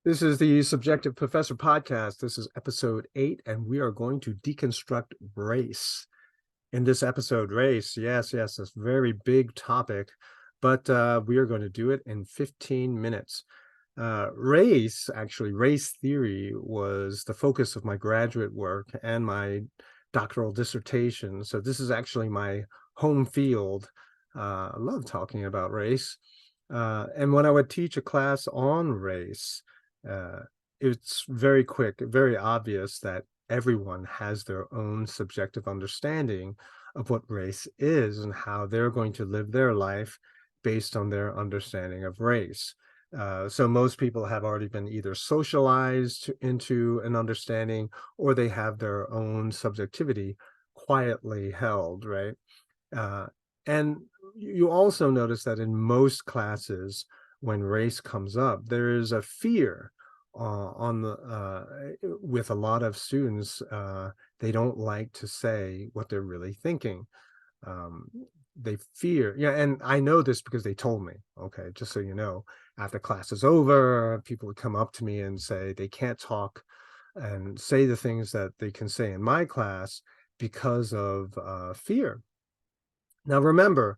This is the Subjective Professor podcast. This is episode 8, and we are going to deconstruct race. In this episode, race, yes, it's a very big topic, but we are going to do it in 15 minutes. Race theory was the focus of my graduate work and my doctoral dissertation. So this is actually my home field. I love talking about race. And when I would teach a class on race, uh, it's very very obvious that everyone has their own subjective understanding of what race is and how they're going to live their life based on their understanding of race. So most people have already been either socialized into an understanding or they have their own subjectivity quietly held, right? Uh, and you also notice that in most classes, when race comes up, there is a fear with a lot of students. They don't like to say what they're really thinking. Um, they fear, yeah, and I know this because they told me. Okay, just so you know, after class is over, people would come up to me and say they can't talk and say the things that they can say in my class because of fear. Now, remember,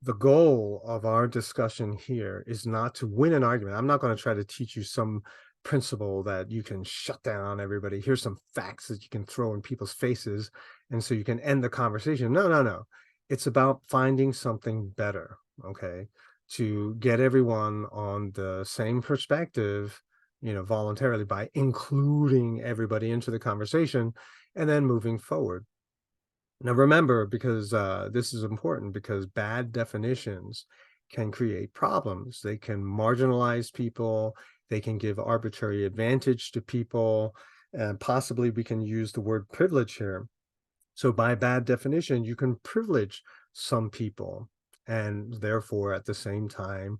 the goal of our discussion here is not to win an argument. I'm not going to try to teach you some principle that you can shut down everybody. Here's some facts that you can throw in people's faces, and so you can end the conversation. No. It's about finding something better, okay? To get everyone on the same perspective, voluntarily by including everybody into the conversation and then moving forward. Now remember, because this is important, because bad definitions can create problems. They can marginalize people, they can give arbitrary advantage to people, and possibly we can use the word privilege here. So by bad definition, you can privilege some people and therefore at the same time,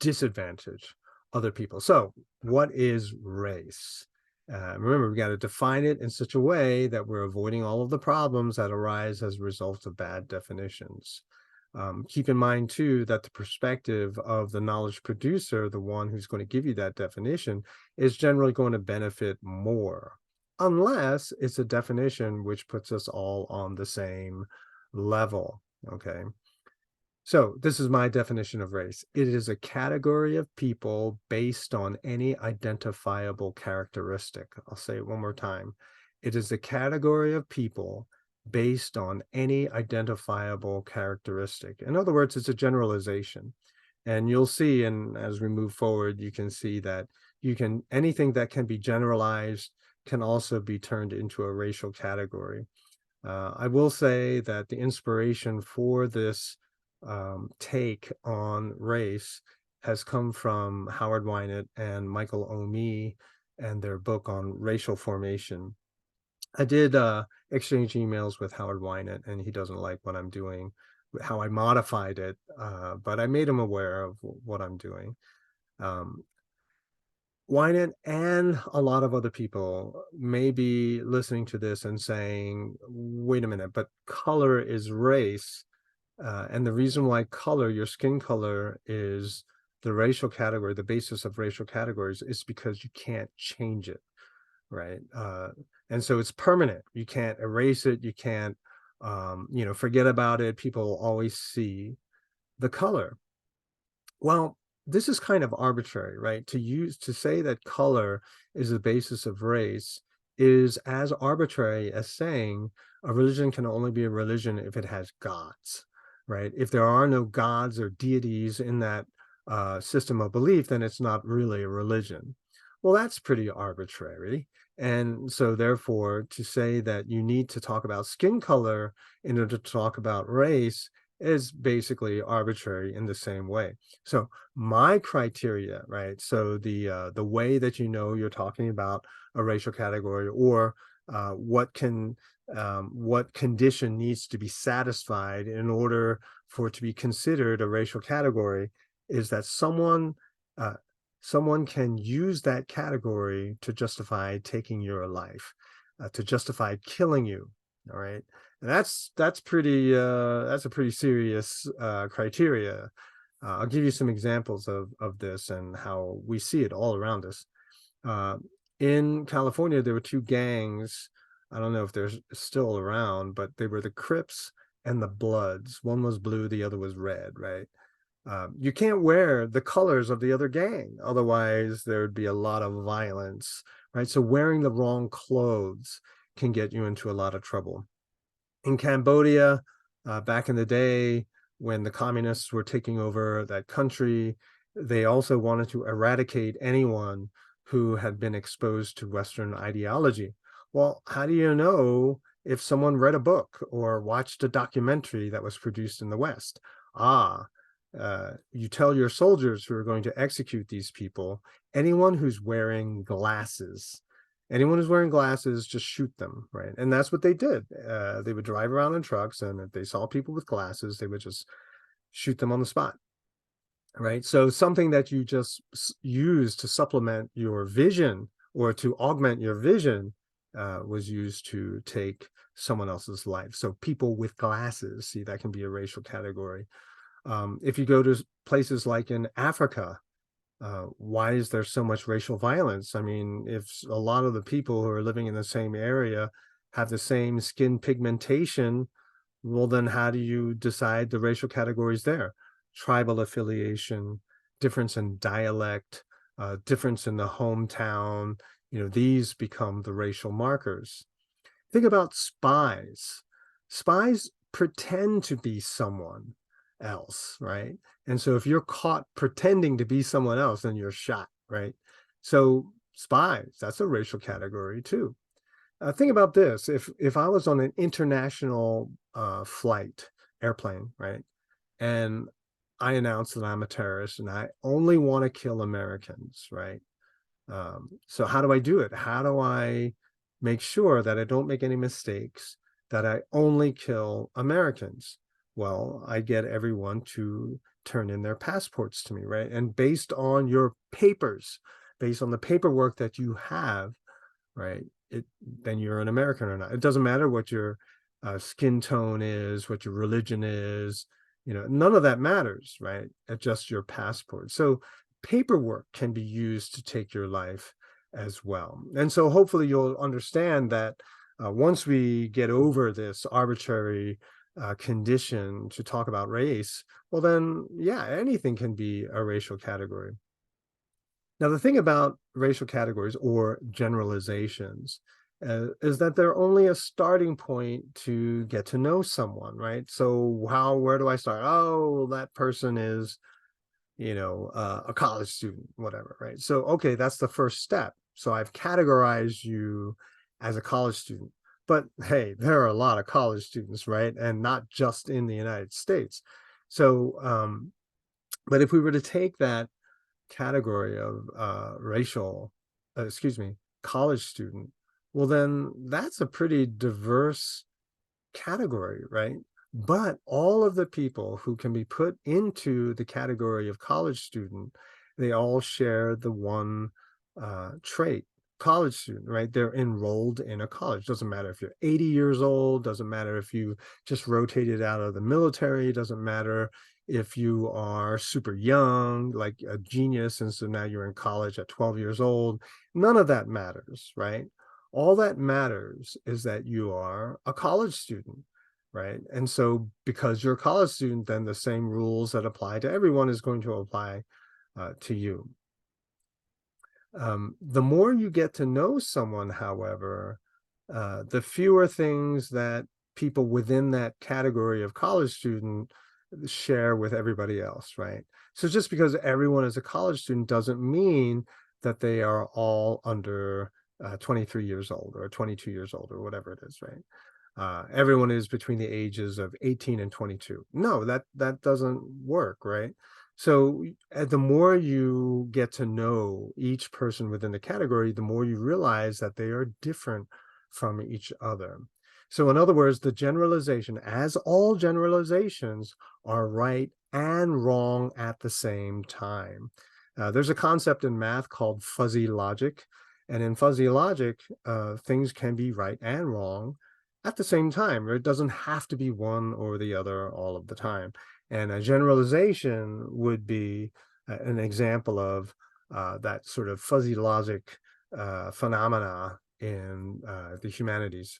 disadvantage other people. So what is race? Remember, we got to define it in such a way that we're avoiding all of the problems that arise as a result of bad definitions. Keep in mind, too, that the perspective of the knowledge producer, the one who's going to give you that definition, is generally going to benefit more, unless it's a definition which puts us all on the same level, okay? So this is my definition of race. It is a category of people based on any identifiable characteristic. I'll say it one more time. It is a category of people based on any identifiable characteristic. In other words, it's a generalization. And you'll see, and as we move forward, you can see that anything that can be generalized can also be turned into a racial category. I will say that the inspiration for this take on race has come from Howard Wynett and Michael Omi and their book on racial formation. I did exchange emails with Howard Wynett, and he doesn't like what I'm doing, how I modified it, but I made him aware of what I'm doing. Wynett and a lot of other people may be listening to this and saying, wait a minute, but color is race. And the reason why color, your skin color, is the racial category, the basis of racial categories, is because you can't change it, right? And so it's permanent. You can't erase it. You can't, forget about it. People always see the color. Well, this is kind of arbitrary, right? To say that color is the basis of race is as arbitrary as saying a religion can only be a religion if it has gods, right? If there are no gods or deities in that system of belief, then it's not really a religion. Well, that's pretty arbitrary. And so therefore, to say that you need to talk about skin color in order to talk about race is basically arbitrary in the same way. So my criteria, right? So the way that you're talking about a racial category, or what condition needs to be satisfied in order for it to be considered a racial category, is that someone can use that category to justify taking your life, to justify killing you. All right. And that's a pretty serious criteria. I'll give you some examples of this and how we see it all around us. Uh, in California, there were two gangs. I don't know if they're still around, but they were the Crips and the Bloods. One was blue, the other was red, right? You can't wear the colors of the other gang, otherwise there would be a lot of violence, right? So wearing the wrong clothes can get you into a lot of trouble. In Cambodia, back in the day when the communists were taking over that country, they also wanted to eradicate anyone who had been exposed to Western ideology. Well, how do you know if someone read a book or watched a documentary that was produced in the West? Ah, you tell your soldiers who are going to execute these people, anyone who's wearing glasses, just shoot them, right? And that's what they did. They would drive around in trucks, and if they saw people with glasses, they would just shoot them on the spot, right? So something that you just use to supplement your vision or to augment your vision was used to take someone else's life. So people with glasses, see, that can be a racial category. If you go to places like in Africa, why is there so much racial violence? I mean, if a lot of the people who are living in the same area have the same skin pigmentation, well, then how do you decide the racial categories there? Tribal affiliation, difference in dialect, difference in the hometown, these become the racial markers. Think about spies. Spies pretend to be someone else, right? And so if you're caught pretending to be someone else, then you're shot, right? So spies, that's a racial category too. Think about this. If I was on an international flight, airplane, right? And I announce that I'm a terrorist and I only want to kill Americans, right? So how do I do it? How do I make sure that I don't make any mistakes, that I only kill Americans? Well, I get everyone to turn in their passports to me, right? And based on your papers, based on the paperwork that you have, right, then you're an American or not. It doesn't matter what your skin tone is, what your religion is, none of that matters, right? It's just your passport. So paperwork can be used to take your life as well. And so hopefully you'll understand that once we get over this arbitrary condition to talk about race, well then, yeah, anything can be a racial category. Now, the thing about racial categories or generalizations is that they're only a starting point to get to know someone, right? So where do I start? Oh, that person is, a college student, whatever, right? So, okay, that's the first step. So I've categorized you as a college student. But hey, there are a lot of college students, right? And not just in the United States. So, but if we were to take that category of college student, well, then that's a pretty diverse category, right? But all of the people who can be put into the category of college student, they all share the one trait, college student, right? They're enrolled in a college. Doesn't matter if you're 80 years old, doesn't matter if you just rotated out of the military, doesn't matter if you are super young, like a genius, and so now you're in college at 12 years old. None of that matters, right? All that matters is that you are a college student, right? And so because you're a college student, then the same rules that apply to everyone is going to apply to you. The more you get to know someone, however, the fewer things that people within that category of college student share with everybody else, right? So just because everyone is a college student doesn't mean that they are all under 23 years old or 22 years old or whatever it is, right? Everyone is between the ages of 18 and 22. No, that doesn't work, right? So the more you get to know each person within the category, the more you realize that they are different from each other. So in other words, the generalization, as all generalizations, are right and wrong at the same time. There's a concept in math called fuzzy logic. And in fuzzy logic, things can be right and wrong at the same time. It doesn't have to be one or the other all of the time. And a generalization would be an example of that sort of fuzzy logic phenomena in the humanities.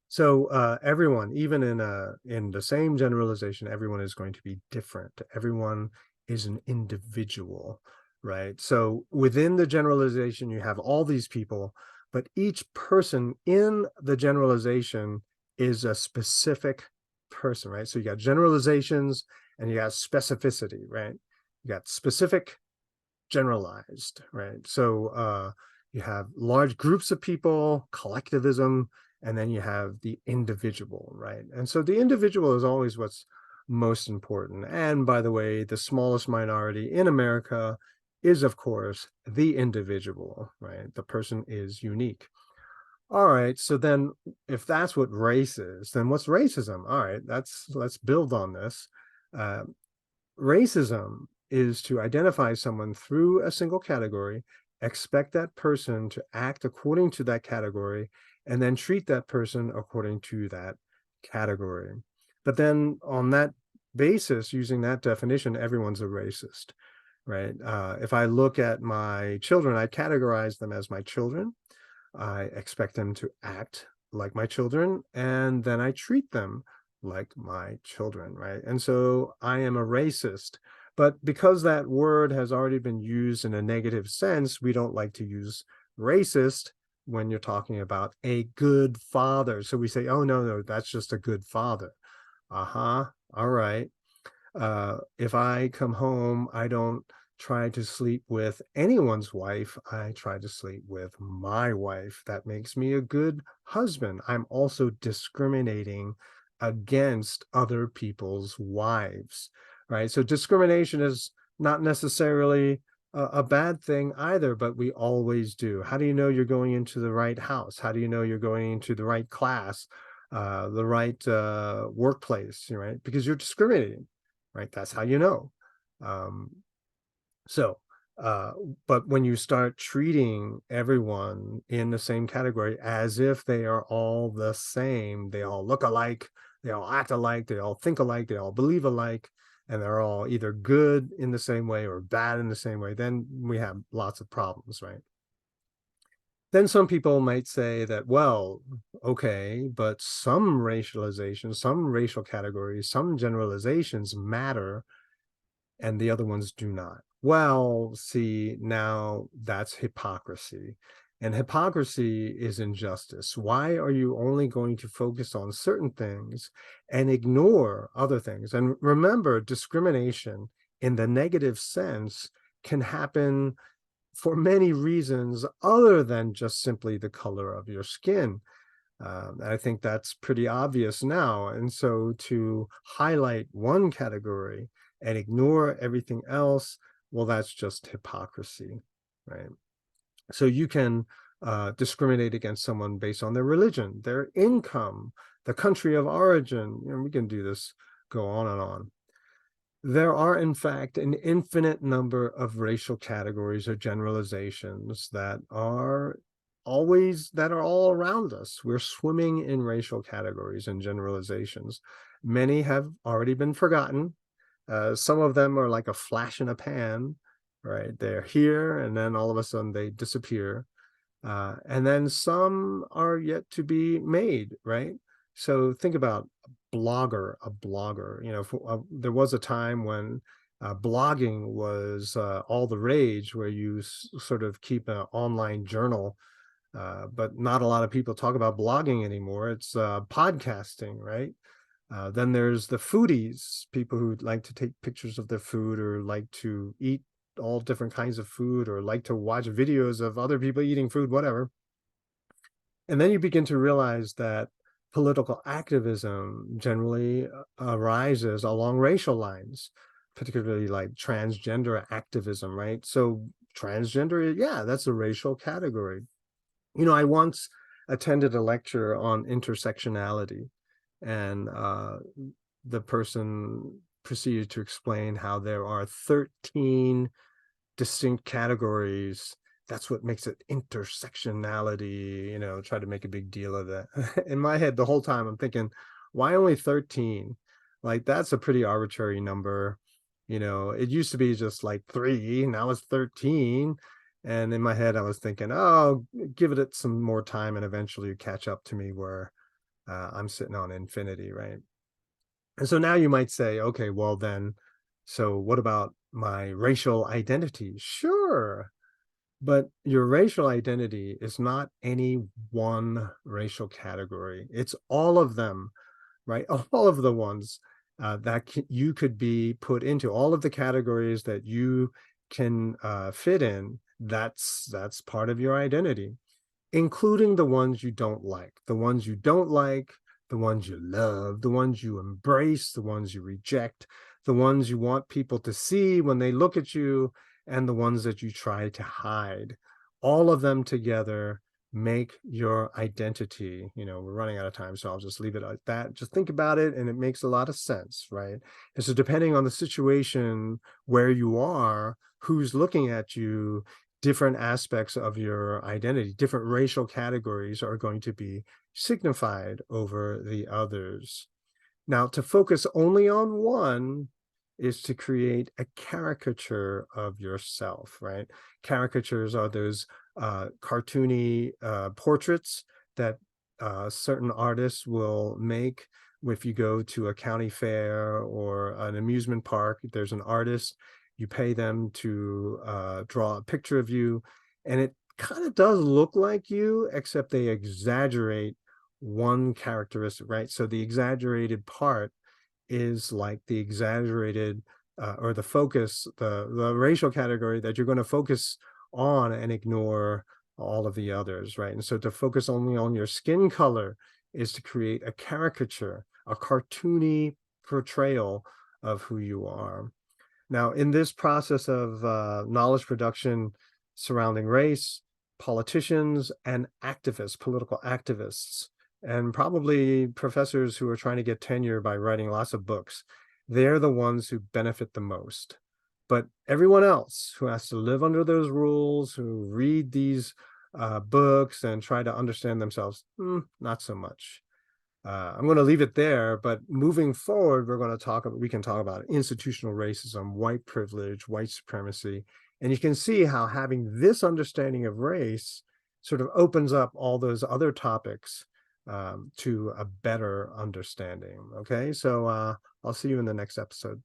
So everyone, even in the same generalization, everyone is going to be different. Everyone is an individual, right? So within the generalization, you have all these people, but each person in the generalization is a specific person, right? So you got generalizations and you got specificity, right? You got specific, generalized, right? So you have large groups of people, collectivism, and then you have the individual, right? And so the individual is always what's most important. And by the way, the smallest minority in America is, of course, the individual, right? The person is unique. All right, so then if that's what race is, then what's racism? All right, let's build on this. Uh, Racism is to identify someone through a single category, expect that person to act according to that category, and then treat that person according to that category. But then on that basis, using that definition, everyone's a racist, right? If I look at my children, I categorize them as my children. I expect them to act like my children, and then I treat them like my children, right? And so I am a racist. But because that word has already been used in a negative sense, we don't like to use racist when you're talking about a good father. So we say, oh, no, no, that's just a good father. Uh-huh. All right. If I come home, I don't try to sleep with anyone's wife. I try to sleep with my wife. That makes me a good husband. I'm also discriminating against other people's wives, right? So discrimination is not necessarily a bad thing either, but we always do. How do you know you're going into the right house? How do you know you're going into the right class, the right workplace, right? Because you're discriminating, right? That's how you know. Um, so, uh, but when you start treating everyone in the same category as if they are all the same, they all look alike, they all act alike, they all think alike, they all believe alike, and they're all either good in the same way or bad in the same way, then we have lots of problems, right? Then some people might say that, well, okay, but some racialization, some racial categories, some generalizations matter and the other ones do not. Well, see, now that's hypocrisy. And hypocrisy is injustice. Why are you only going to focus on certain things and ignore other things? And remember, discrimination in the negative sense can happen for many reasons other than just simply the color of your skin. I think that's pretty obvious now. And so to highlight one category and ignore everything else, well, that's just hypocrisy, right? So you can discriminate against someone based on their religion, their income, the country of origin. You know, we can do this, go on and on. There are, in fact, an infinite number of racial categories or generalizations that are all around us. We're swimming in racial categories and generalizations. Many have already been forgotten. Some of them are like a flash in a pan, right? They're here and then all of a sudden they disappear. And then some are yet to be made, right? So think about a blogger, you know, there was a time when blogging was all the rage, where you sort of keep an online journal, but not a lot of people talk about blogging anymore. It's podcasting, right? Then there's the foodies, people who like to take pictures of their food or like to eat all different kinds of food or like to watch videos of other people eating food, whatever. And then you begin to realize that political activism generally arises along racial lines, particularly like transgender activism, right? So transgender, yeah, that's a racial category. You know, I once attended a lecture on intersectionality, and the person proceeded to explain how there are 13 distinct categories. That's what makes it intersectionality, you know, try to make a big deal of that. In my head, the whole time, I'm thinking, why only 13? Like, that's a pretty arbitrary number. It used to be just like 3, now it's 13. And in my head, I was thinking, oh, give it some more time and eventually you catch up to me where I'm sitting on infinity, right? And so now you might say, okay, well, then, so what about my racial identity? Sure. But your racial identity is not any one racial category, it's all of them, right? All of the ones that you could be put into, all of the categories that you can fit in. That's part of your identity, including the ones you don't like, the ones you don't like, the ones you love, the ones you embrace, the ones you reject, the ones you want people to see when they look at you, and the ones that you try to hide. All of them together make your identity. We're running out of time, so I'll just leave it at that. Just think about it, and it makes a lot of sense, right? And so, depending on the situation where you are, who's looking at you, different aspects of your identity, different racial categories are going to be signified over the others. Now, to focus only on one is to create a caricature of yourself, right? Caricatures are those cartoony portraits that certain artists will make. If you go to a county fair or an amusement park, there's an artist, you pay them to draw a picture of you, and it kind of does look like you, except they exaggerate one characteristic, right? So the exaggerated part is like the exaggerated or the focus, the racial category that you're going to focus on and ignore all of the others, right? And so to focus only on your skin color is to create a caricature, a cartoony portrayal of who you are. Now, in this process of knowledge production surrounding race, politicians and activists, political activists, and probably professors who are trying to get tenure by writing lots of books, they're the ones who benefit the most. But everyone else who has to live under those rules, who read these books and try to understand themselves, not so much. I'm going to leave it there, but moving forward, we can talk about institutional racism, white privilege, white supremacy, and you can see how having this understanding of race sort of opens up all those other topics to a better understanding. Okay, so I'll see you in the next episode.